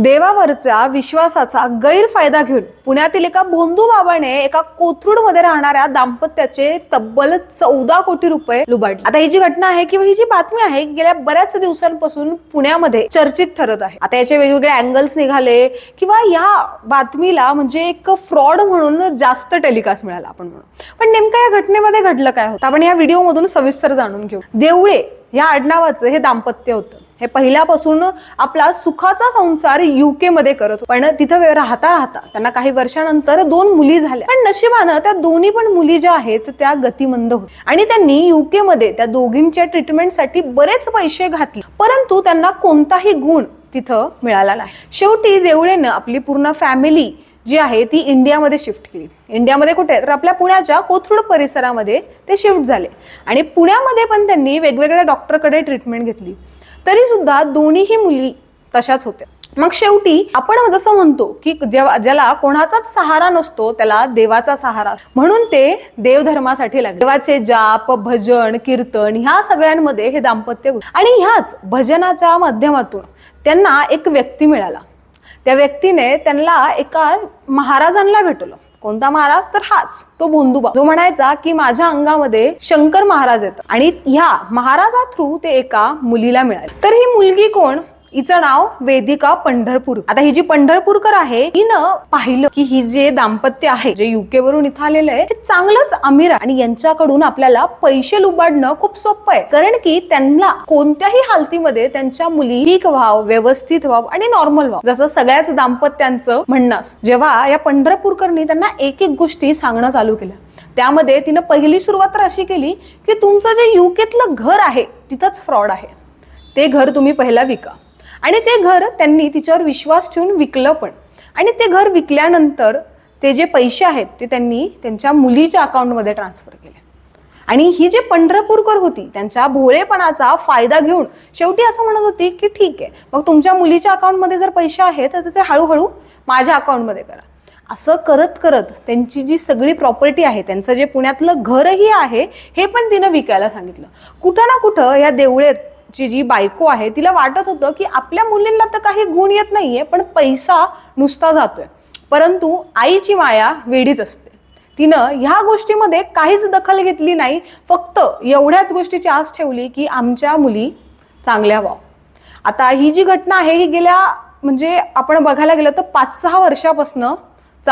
देवावरच्या विश्वासाचा गैरफायदा घेऊन पुण्यातील एका भोंदू बाबाने एका कोथरूडमध्ये राहणाऱ्या दाम्पत्याचे तब्बल 14 कोटी रुपये लुबाडले। आता ही जी घटना आहे किंवा ही जी बातमी आहे गेल्या बऱ्याच दिवसांपासून पुण्यामध्ये चर्चित ठरत आहे। आता याचे वेगवेगळे अँगल्स निघाले किंवा या बातमीला म्हणजे एक फ्रॉड म्हणून जास्त टेलिकास्ट मिळाला आपण म्हणून। पण नेमका या घटनेमध्ये घडलं काय होतं आपण या व्हिडिओ मधून सविस्तर जाणून घेऊ। देवळे या आडनावाचं हे दाम्पत्य होतं। हे पहिल्यापासून आपला सुखाचा संसार UK मध्ये करत होते, पण तिथं राहता राहता त्यांना काही वर्षानंतर 2 मुली झाल्या। पण नशिबानं त्या दोन्ही पण मुली ज्या आहेत त्या गतिमंद होत्या आणि त्यांनी UK मध्ये त्या दोघींच्या ट्रीटमेंटसाठी बरेच पैसे घातले, परंतु त्यांना कोणताही गुण तिथं मिळाला नाही। शेवटी देवळेनं आपली पूर्ण फॅमिली जी आहे ती इंडियामध्ये शिफ्ट केली। इंडियामध्ये कुठे तर आपल्या पुण्याच्या कोथरूड परिसरामध्ये ते शिफ्ट झाले आणि पुण्यामध्ये पण त्यांनी वेगवेगळ्या डॉक्टरकडे ट्रीटमेंट घेतली, तरी सुद्धा दोन्हीही मुली तशाच होत्या। मग शेवटी आपण जसं म्हणतो की ज्याला कोणाचाच सहारा नसतो त्याला देवाचा सहारा, म्हणून ते देवधर्मासाठी लागले। देवाचे जाप, भजन, कीर्तन ह्या सगळ्यांमध्ये हे दाम्पत्य आणि ह्याच भजनाच्या माध्यमातून त्यांना एक व्यक्ती मिळाला। त्या व्यक्तीने त्यांना एका महाराजांना भेटवलं। कोणता महाराज तर हाच तो भोंदूबा, जो म्हणायचा की माझ्या अंगामध्ये शंकर महाराज येतात आणि ह्या महाराजा थ्रू ते एका मुलीला मिळाले। तर ही मुलगी कोण? हिचं नाव वेदिका पंढरपूर। आता ही जी पंढरपूरकर आहे हिनं पाहिलं की ही जे दाम्पत्य आहे जे UK वरून इथं आलेलं आहे हे चांगलंच अमीर आहे आणि यांच्याकडून आपल्याला पैसे लुबाडणं खूप सोपं आहे, कारण की त्यांना कोणत्याही हालतीमध्ये त्यांच्या मुली ठीक व्हाव, व्यवस्थित व्हाव आणि नॉर्मल व्हाव, जसं सगळ्याच दाम्पत्यांचं म्हणणं असतं। जेव्हा या पंढरपूरकरनी त्यांना एक एक गोष्टी सांगणं चालू केल्या, त्यामध्ये तिनं पहिली सुरुवात तर अशी केली की तुमचं जे UKतलं घर आहे तिथंच फ्रॉड आहे, ते घर तुम्ही पहिला विका। आणि ते घर त्यांनी तिच्यावर विश्वास ठेवून विकलं पण, आणि ते घर विकल्यानंतर ते जे पैसे आहेत ते त्यांनी त्यांच्या मुलीच्या अकाउंटमध्ये ट्रान्सफर केले। आणि ही जे पंढरपूरकर होती त्यांच्या भोळेपणाचा फायदा घेऊन शेवटी असं म्हणत होती की ठीक आहे, मग तुमच्या मुलीच्या अकाउंटमध्ये जर पैसे आहेत तर ते हळूहळू माझ्या अकाउंटमध्ये करा। असं करत करत त्यांची जी सगळी प्रॉपर्टी आहे, त्यांचं जे पुण्यातलं घरही आहे हे पण तिनं विकायला सांगितलं। कुठं ना कुठं या देवळे जी बायको आहे तिला वाटत होतं की आपल्या मुलींना तर काही गुण येत नाहीये, पण पैसा नुसता जातोय, परंतु आईची माया वेडीच असते। तिनं ह्या गोष्टीमध्ये काहीच दखल घेतली नाही, फक्त एवढ्याच गोष्टीची आस ठेवली की आमच्या मुली चांगल्या व्हाव। आता ही जी घटना आहे ही गेल्या म्हणजे आपण बघायला गेलं तर 5-6 वर्षापासून